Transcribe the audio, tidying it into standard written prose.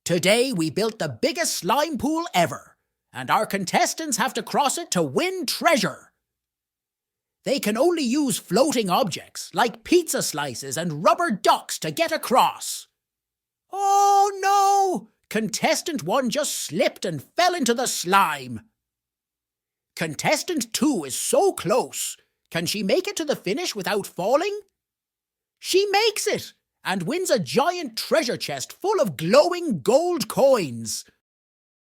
Today we built the biggest slime pool ever, and our contestants have to cross it to win treasure. They can only use floating objects like pizza slices and rubber ducks to get across. Oh no! Contestant 1 just slipped and fell into the slime. Contestant 2 is so close. Can she make it to the finish without falling? She makes it and wins a giant treasure chest full of glowing gold coins.